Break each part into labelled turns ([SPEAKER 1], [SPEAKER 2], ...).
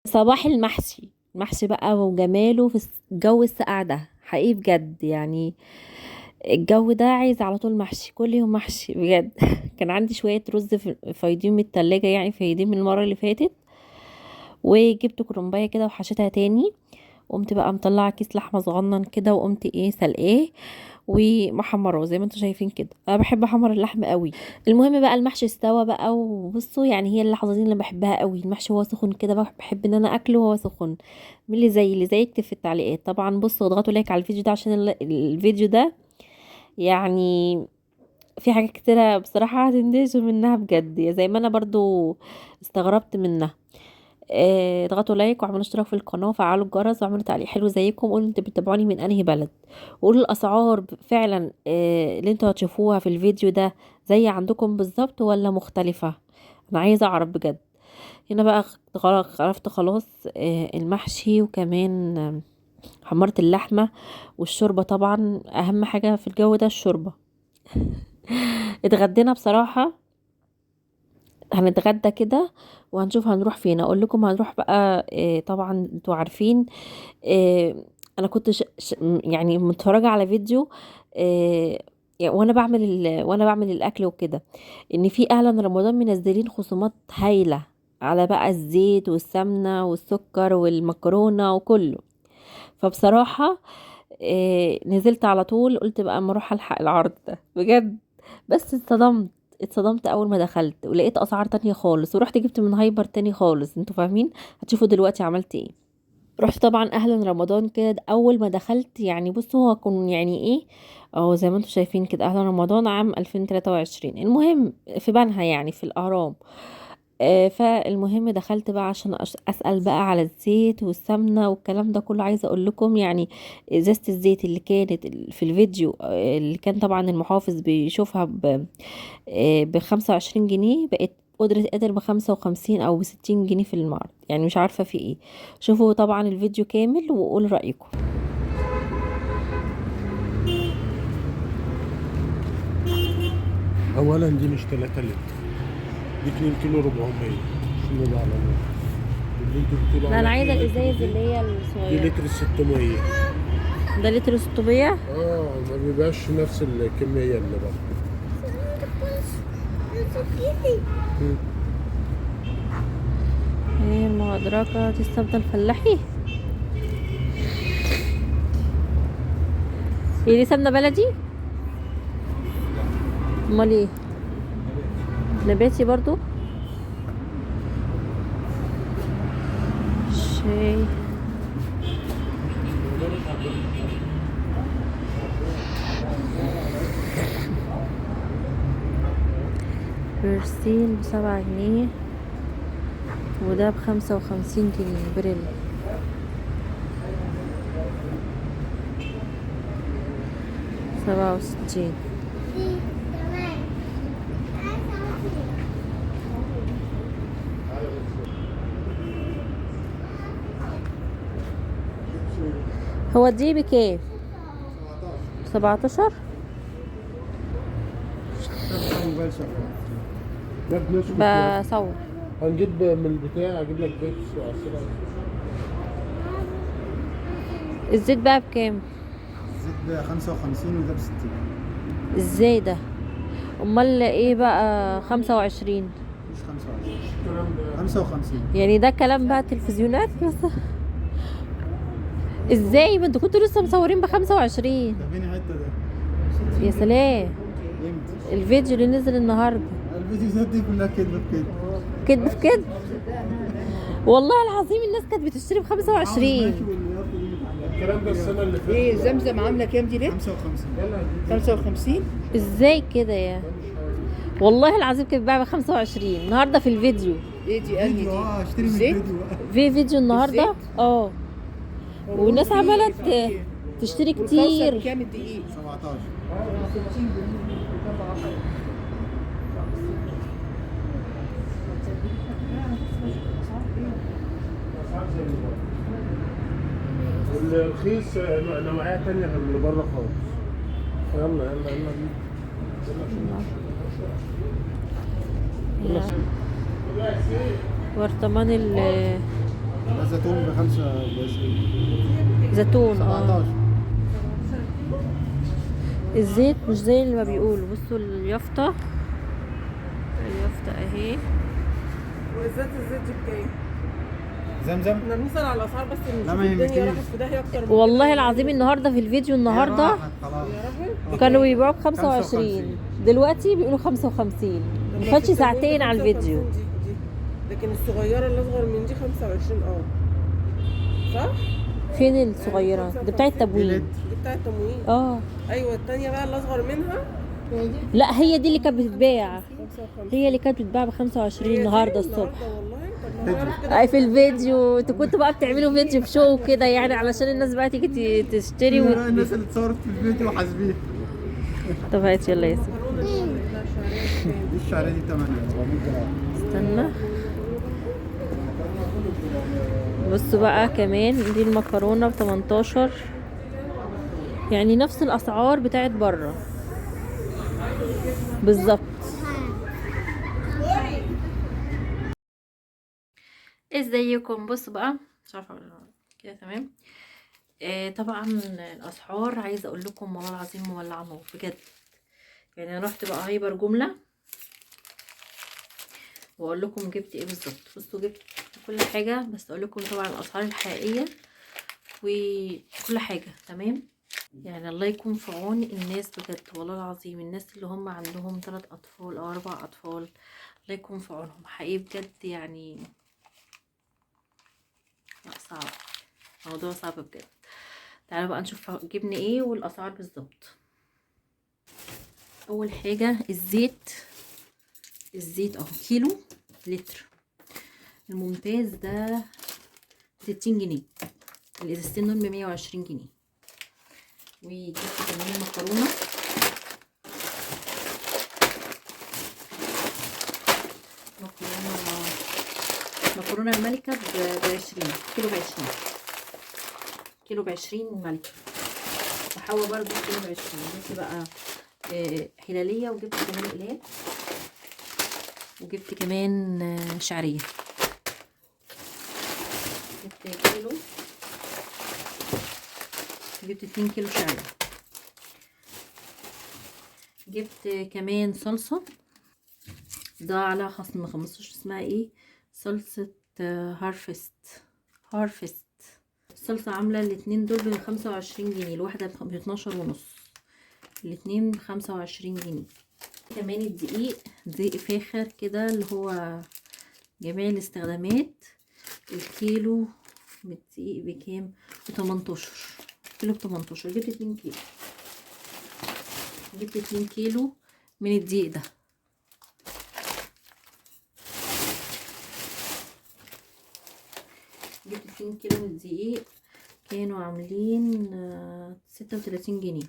[SPEAKER 1] صباح المحشي. المحشي بقى وجماله في الجو الساقع ده حقيقي بجد يعني. الجو ده عايز على طول محشي، كل يوم محشي بجد. كان عندي شوية رز فايضين من التلاجة، يعني فايضين من المرة اللي فاتت، وجبت كرنباية كده وحشيتها تاني. قمت بقى مطلعه كيس لحمه صغنن كده، وقمت سلقاه ومحمره زي ما انتم شايفين كده. انا بحب احمر اللحم قوي. المهم بقى المحشي استوى بقى، وبصوا يعني هي اللحظه دي اللي بحبها قوي، المحشي وهو سخن كده بقى، بحب ان انا اكله وهو سخن. من اللي زي يكتب في التعليقات. طبعا بصوا اضغطوا لايك على الفيديو ده عشان الفيديو ده يعني في حاجات كتيرة بصراحة هتندهشوا منها بجد، يا زي ما انا برضو استغربت منها. اضغطوا لايك واعملوا اشتراك في القناه وفعلوا الجرس واعملوا تعليق حلو زيكم. قولوا انتوا بتتابعوني من انهي بلد، وقولوا الاسعار فعلا اللي انتوا هتشوفوها في الفيديو ده زي عندكم بالظبط ولا مختلفه. انا عايزه اعرف بجد. هنا بقى عرفت خلاص المحشي، وكمان حمرت اللحمه والشوربه. طبعا اهم حاجه في الجو ده الشوربه. اتغدينا بصراحه. هنتغدى كده وهنشوف هنروح فين. اقول لكم هنروح بقى طبعا انتوا عارفين. انا كنت يعني متفرجه على فيديو يعني وانا بعمل الاكل وكده، ان في اعلان رمضان منزلين خصومات هايله على بقى الزيت والسمنه والسكر والمكرونه وكله. فبصراحه نزلت على طول، قلت بقى اما اروح الحق العرض ده بجد. بس اتصدمت اول ما دخلت ولقيت اسعار تانية خالص، ورحت جبت من هايبر تاني خالص. انتوا فاهمين؟ هتشوفوا دلوقتي عملت ايه. رحت طبعا اهلا رمضان كده اول ما دخلت. يعني بصوا هو كان يعني اهو زي ما انتم شايفين كده، اهلا رمضان عام 2023. المهم في بنها يعني في الاهرام. فالمهم دخلت بقى عشان اسال بقى على الزيت والسمنه والكلام ده كله. عايزه اقول لكم يعني ازازه الزيت اللي كانت في الفيديو اللي كان طبعا المحافظ بيشوفها ب25 جنيه، بقت قدرة قادر ب55 أو ب60 جنيه في المعرض. يعني مش عارفة في ايه. شوفوا طبعا الفيديو كامل وقولوا رأيكم.
[SPEAKER 2] اولا دي مش 3 لتر، دي 2 كيلو 400. شنو ده على الله؟ اللي انتوا بتقولوا
[SPEAKER 1] لا، أنا
[SPEAKER 2] عليها
[SPEAKER 1] عايزة
[SPEAKER 2] 2 لتر
[SPEAKER 1] الإزاز
[SPEAKER 2] دي،
[SPEAKER 1] اللي هي
[SPEAKER 2] دي
[SPEAKER 1] الصغيرة.
[SPEAKER 2] لتر 600.
[SPEAKER 1] ده لتر 600.
[SPEAKER 2] ما بيبقاش نفس الكمية اللي بره. مم.
[SPEAKER 1] هي المهدرجة دي السمنة الفلاحي. هي دي سمنة بلدي؟ امال ايه؟ نباتي برضو. شاي. برسيل ب7 جنيه، وده ب55 جنيه بريل. 67. هو دي بكام؟ 17.
[SPEAKER 2] موبايل شغال. ده بنسكت يعني.
[SPEAKER 1] بصور.
[SPEAKER 2] هنجيب من البتاع، اجيب لك بيبس وعصير.
[SPEAKER 1] الزيت بقى بكام؟
[SPEAKER 3] الزيت ده 55 وده ب60.
[SPEAKER 1] ازاي ده؟ امال ايه بقى 25؟
[SPEAKER 3] مش 25، 55.
[SPEAKER 1] يعني ده كلام بقى تلفزيونات بس. ازاي ما انتوا كنتوا لسه مصورين ب25؟
[SPEAKER 3] ده فين حته ده؟
[SPEAKER 1] يا سلام.
[SPEAKER 3] امتى؟
[SPEAKER 1] الفيديو اللي نزل النهارده
[SPEAKER 3] الفيديوهات دي كلها كدب بكدب.
[SPEAKER 1] كدب في كدب. والله العظيم الناس كانت بتشتري ب25.
[SPEAKER 2] الكلام ده السنة اللي فاتت.
[SPEAKER 4] ايه زمزم عامله كام دي ليه؟
[SPEAKER 3] 55.
[SPEAKER 4] 55.
[SPEAKER 1] ازاي كده يا؟ والله العظيم كانت بتباع ب25 النهارده في الفيديو.
[SPEAKER 4] ايه دي انهي دي؟
[SPEAKER 3] اشتري من
[SPEAKER 4] الزيت؟
[SPEAKER 3] الفيديو بقى.
[SPEAKER 1] في فيديو النهارده
[SPEAKER 4] الزيت؟
[SPEAKER 1] والناس عماله تشتري
[SPEAKER 4] والكوثر
[SPEAKER 1] كتير.
[SPEAKER 4] بكام الدقيق؟
[SPEAKER 3] 17.
[SPEAKER 2] والرخيص نوعية تانية غير اللي بره خالص. يلا يلا يلا يلا.
[SPEAKER 1] برطمان
[SPEAKER 3] زيتون ب 25.
[SPEAKER 1] زيتون
[SPEAKER 3] 17.
[SPEAKER 1] الزيت مش زي اللي ما بيقولوا. بصوا اليافطة اهي.
[SPEAKER 5] والزيت دي بكام؟
[SPEAKER 3] زمزم
[SPEAKER 5] احنا بنسأل على الاسعار بس
[SPEAKER 3] لا، ما
[SPEAKER 5] الدنيا
[SPEAKER 3] يهمكيش.
[SPEAKER 5] راحت في داهية اكتر من
[SPEAKER 1] والله
[SPEAKER 5] كده.
[SPEAKER 1] العظيم النهارده في الفيديو النهارده
[SPEAKER 3] راحت خلاص.
[SPEAKER 5] يا راجل
[SPEAKER 1] كانوا بيبيعوا ب 25،
[SPEAKER 3] 25.
[SPEAKER 1] دلوقتي بيقولوا 55.
[SPEAKER 5] طب
[SPEAKER 1] ما
[SPEAKER 5] ما
[SPEAKER 1] فاتش
[SPEAKER 5] في التموين
[SPEAKER 1] ساعتين
[SPEAKER 5] ب
[SPEAKER 1] على
[SPEAKER 5] 55
[SPEAKER 1] الفيديو.
[SPEAKER 5] دي. لكن الصغيرة اللي اصغر من دي 25 صح؟
[SPEAKER 1] فين الصغيرة؟ دي بتاعت التبويب.
[SPEAKER 5] دي بتاعة التموين.
[SPEAKER 1] ايوه
[SPEAKER 5] التانية بقى اللي اصغر منها
[SPEAKER 1] لا هي دي اللي كانت بتتباع،
[SPEAKER 5] 55.
[SPEAKER 1] هي اللي كانت بتتباع ب 25 النهارده الصبح.
[SPEAKER 5] والله طب ما نعرف كده.
[SPEAKER 1] اي في الفيديو انتوا كنتوا بقى بتعملوا فيديو بشو كده يعني علشان الناس بقى تيجي تشتري
[SPEAKER 3] الناس اللي اتصورت في الفيديو حاسبين.
[SPEAKER 1] طب هات يلا يا سيدي
[SPEAKER 5] مكرونة دي ولا شعرية بكام؟
[SPEAKER 3] دي الشعريه دي 8 400 جرام.
[SPEAKER 1] استنى. بصوا بقى كمان دي المكرونة ب 18، يعني نفس الاسعار بتاعت بره بالظبط. ازيكم؟ بصوا بقى مش عارفه كده تمام. طبعا الاسعار عايزه اقول لكم والله العظيم مولعه نار بجد. يعني انا رحت بقى هايبر جمله واقول لكم جبت ايه بالظبط. بصوا جبت كل حاجه، بس اقول لكم طبعا الاسعار الحقيقيه وكل حاجه تمام. يعني الله يكون في عون الناس بجد والله العظيم، الناس اللي هم عندهم 3 اطفال او 4 اطفال الله يكون في عونهم حقيقي بجد. يعني لا صعب، موضوع صعب بجد. تعالوا بقى نشوف جبنا ايه والاسعار بالظبط. اول حاجه الزيت اهو كيلو لتر الممتاز ده 60 جنيه، الازازتين دول ب 120 جنيه. وجبت كمان مكرونه الملكه ب 20 كيلو، كيلو ب 20 ملكه. وحوا برضو كيلو ب 20. جبت بقى هلاليه، وجبت كمان اقلام، وجبت كمان شعريه. جبت 2 كيلو شعريه. جبت كمان صلصه، ده على خصم 15، اسمها ايه؟ صلصه هارفست. الصلصه عامله الاتنين دول ب 25 جنيه، الواحده ب 12 ونص، الاتنين ب 25 جنيه. كمان دقيق فاخر كده اللي هو جميع الاستخدامات. الكيلو بالدقيق بكام؟ ب 18 كيلو ب 18. جبت 2 كيلو، جبت 2 كيلو من الدقيق ده. جبت 2 كيلو من الدقيق كانوا عاملين 36 جنيه.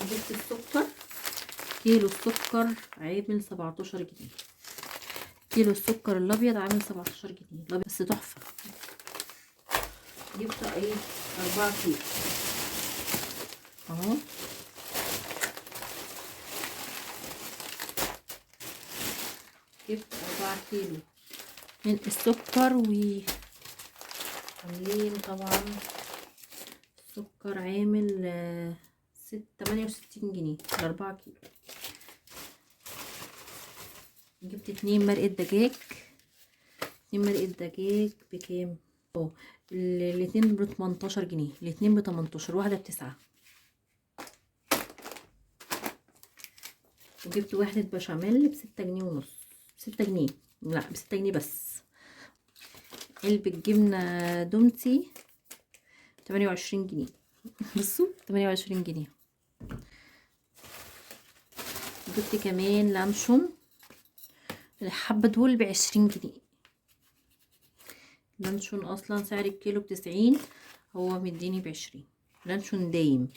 [SPEAKER 1] جبت السكر، كيلو السكر عامل 17 جنيه. كيلو السكر الابيض عامل 17 جنيه الابيض بس تحفه. جبت 4 كيلو اهو. جبت 4 كيلو من السكر، وعاملين طبعا السكر عامل 68 جنيه ل4 كيلو. جبت 2 مرقة دجاج، 2 مرقة دجاج بكام؟ الاتنين ب 18 جنيه، الاتنين ب 18، واحدة ب9. وجبت واحدة بشاميل ب6 جنيه ونص، 6 جنيه، لا ب6 جنيه بس. علبة جبنة دومتي 28 جنيه بصوا 28 جنيه. جبت كمان لانشون، الحبة دول ب20 جنيه. لانشون اصلا سعر الكيلو ب90، هو مديني ب20 لانشون دايم.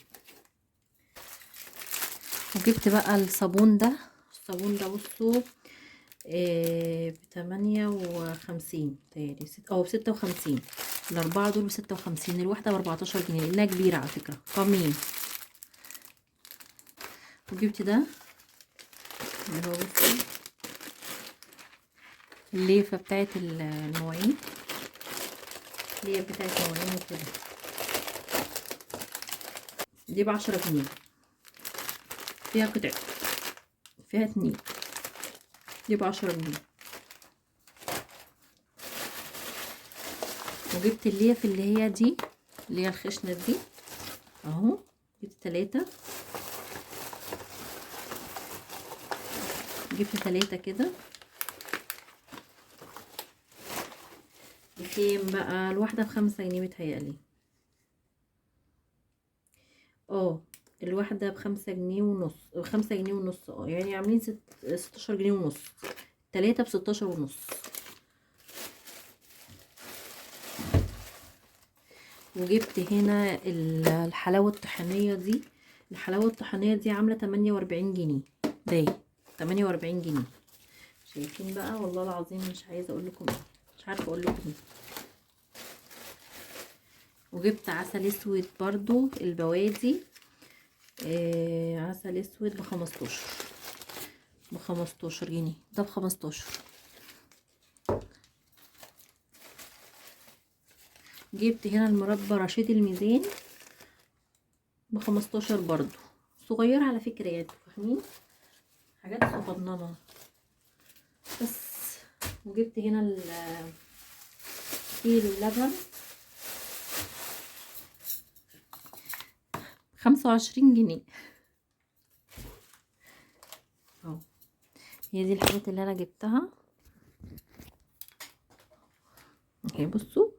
[SPEAKER 1] وجبت بقى الصابون ده بصوا ب58 تاني او ب56. ال4 دول ب56، الواحدة ب14 جنيه لانها كبيرة على فكرة قمين. وجبت ده اللي هو بصوا الليفة بتاعت المواعين، الليفة بتاعت المواعين وكده، دي ب10 جنيه، فيها قطع، فيها 2، دي ب10 جنيه. وجبت الليف اللي هي دي، اللي هي الخشنة دي اهو، جبت 3، جبت 3 كده. بكام بقى الواحدة؟ ب5 جنيه متهيألي. الواحدة ب5 جنيه ونص، ب5 جنيه ونص، يعني عاملين 16 جنيه ونص، 3 ب16 ونص. وجبت هنا الحلاوة الطحينية دي، الحلاوة الطحينية دي عاملة 48 جنيه، باين 48 جنيه. شايفين بقى؟ والله العظيم مش عايزة اقول لكم ايه، مش عارفة اقول لكم ايه. وجبت عسل اسود برضو البوادي، عسل اسود ب15 جنيه، ده ب15. جبت هنا المربى رشيد الميزان ب15 برضو، صغيرة على فكرة، يعني فاهمين، حاجات صغننة بس. وجبت هنا كيلو لبن 25 جنيه اهو. هي دي الحاجات اللي انا جبتها اهي، بصوا،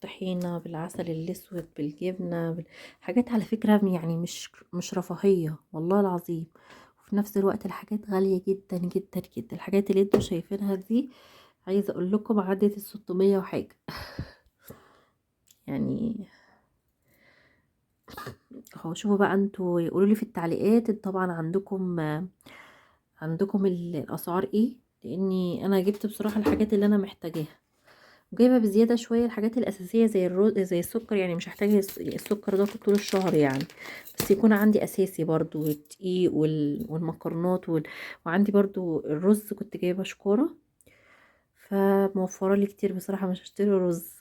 [SPEAKER 1] طحينة بالعسل الاسود بالجبنة حاجات على فكرة يعني مش رفاهية والله العظيم، وفي نفس الوقت الحاجات غالية جدا جدا جدا. الحاجات اللي انتوا شايفينها دي عايزة اقول لكم عدت 600 وحاجة يعني. اهو شوفوا بقى انتوا، يقولوا لي في التعليقات طبعا عندكم الاسعار ايه، لاني انا جبت بصراحة الحاجات اللي انا محتاجاها، جايبه بزياده شويه الحاجات الاساسيه زي الرز زي السكر، يعني مش هحتاج السكر ده طول الشهر يعني، بس يكون عندي اساسي برضو، الدقيق والمكرونات وعندي برضو الرز كنت جايبه شكوره، فموفره لي كتير بصراحه، مش هشتري رز